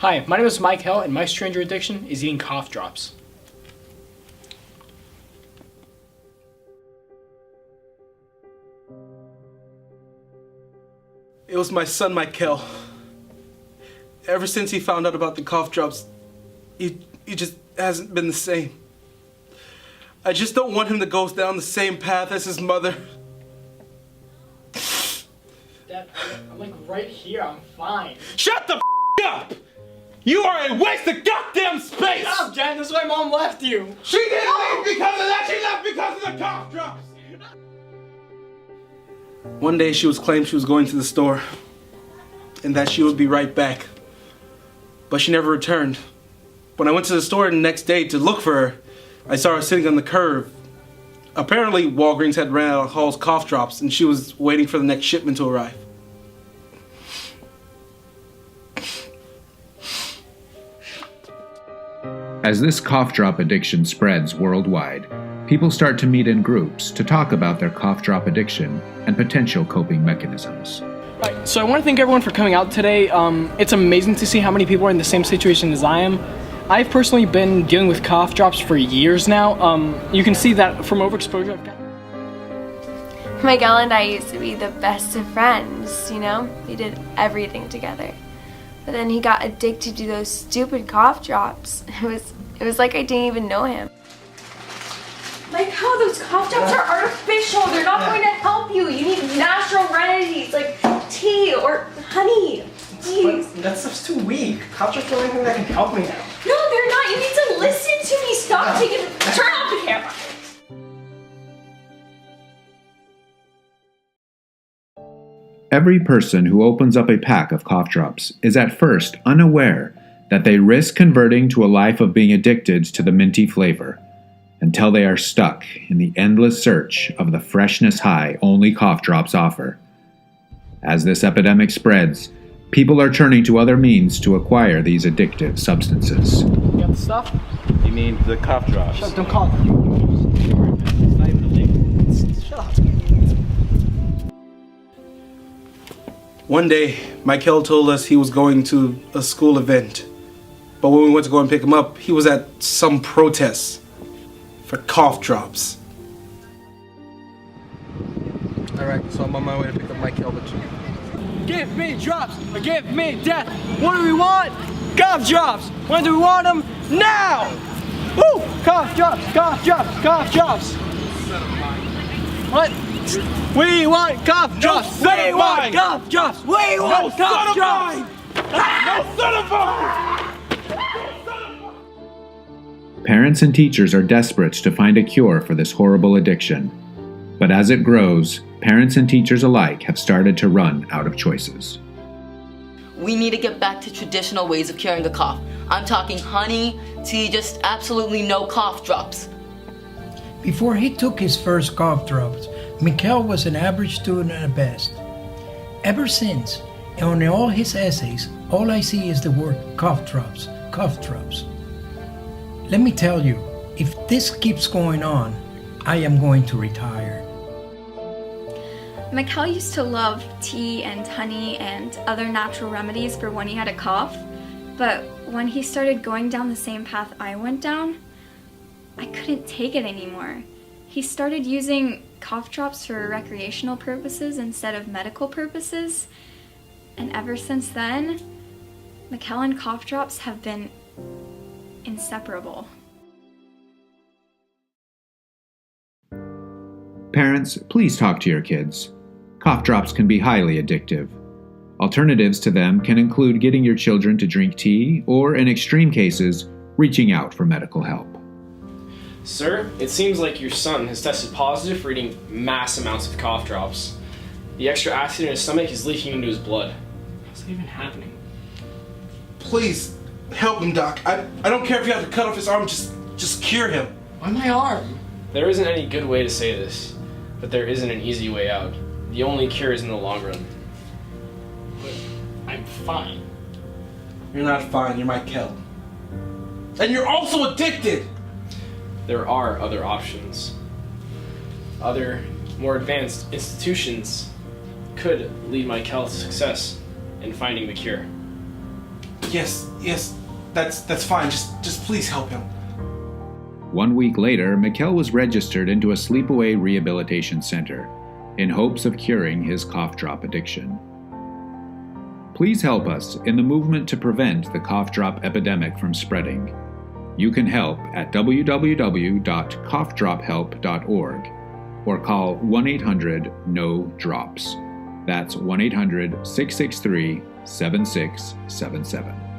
Hi, my name is Mikel, and my stranger addiction is eating cough drops. It was my son, Mikel. Ever since he found out about the cough drops, he just hasn't been the same. I just don't want him to go down the same path as his mother. Dad, I'm like right here, I'm fine. Shut the up! You are a waste of goddamn space! Stop, Dad, that's why Mom left you! She didn't leave because of that, she left because of the cough drops! One day she was claimed she was going to the store and that she would be right back. But she never returned. When I went to the store the next day to look for her, I saw her sitting on the curb. Apparently Walgreens had ran out of Hall's cough drops and she was waiting for the next shipment to arrive. As this cough drop addiction spreads worldwide, people start to meet in groups to talk about their cough drop addiction and potential coping mechanisms. Right, so I want to thank everyone for coming out today. It's amazing to see how many people are in the same situation as I am. I've personally been dealing with cough drops for years now. You can see that from overexposure I've got. Mikel and I used to be the best of friends, you know? We did everything together. But then he got addicted to those stupid cough drops. It was like I didn't even know him. Mikel, those cough drops are artificial. They're not going to help you. You need natural remedies like tea or honey. Jeez. That stuff's too weak. Cough drops are the only thing that can help me now. No, they're not. You need to listen to me. Stop taking. Turn off the camera. Every person who opens up a pack of cough drops is at first unaware that they risk converting to a life of being addicted to the minty flavor, until they are stuck in the endless search of the freshness high only cough drops offer. As this epidemic spreads, people are turning to other means to acquire these addictive substances. You got the stuff? You mean the cough drops? Shut up, don't call it. It's not even addictive. Shut up. One day, Mikel told us he was going to a school event. But when we went to go and pick him up, he was at some protest for cough drops. Alright, so I'm on my way to pick up Mikel, but Give me drops or give me death. What do we want? Cough drops. When do we want them? Now! Woo! Cough drops, cough drops, cough drops. What? We want cough drops. We want cough drops. We want cough drops. No son of a... Parents and teachers are desperate to find a cure for this horrible addiction. But as it grows, parents and teachers alike have started to run out of choices. We need to get back to traditional ways of curing a cough. I'm talking honey, tea, just absolutely no cough drops. Before he took his first cough drops, Mikel was an average student at best. Ever since, on all his essays, all I see is the word cough drops, cough drops. Let me tell you, if this keeps going on, I am going to retire. Mikel used to love tea and honey and other natural remedies for when he had a cough, but when he started going down the same path I went down, I couldn't take it anymore. He started using cough drops for recreational purposes instead of medical purposes, and ever since then, Mikel and cough drops have been inseparable. Parents, please talk to your kids. Cough drops can be highly addictive. Alternatives to them can include getting your children to drink tea, or in extreme cases, reaching out for medical help. Sir, it seems like your son has tested positive for eating mass amounts of cough drops. The extra acid in his stomach is leaking into his blood. How's that even happening? Please, help him, Doc. I don't care if you have to cut off his arm, just cure him. Why my arm? There isn't any good way to say this, but there isn't an easy way out. The only cure is in the long run. But I'm fine. You're not fine, you're Mikel. And you're also addicted! There are other options. Other, more advanced institutions could lead Mikel to success in finding the cure. Yes, that's fine. Just please help him. 1 week later, Mikel was registered into a sleepaway rehabilitation center in hopes of curing his cough drop addiction. Please help us in the movement to prevent the cough drop epidemic from spreading. You can help at www.coughdrophelp.org or call 1-800-NO-DROPS. That's 1-800-663-7677.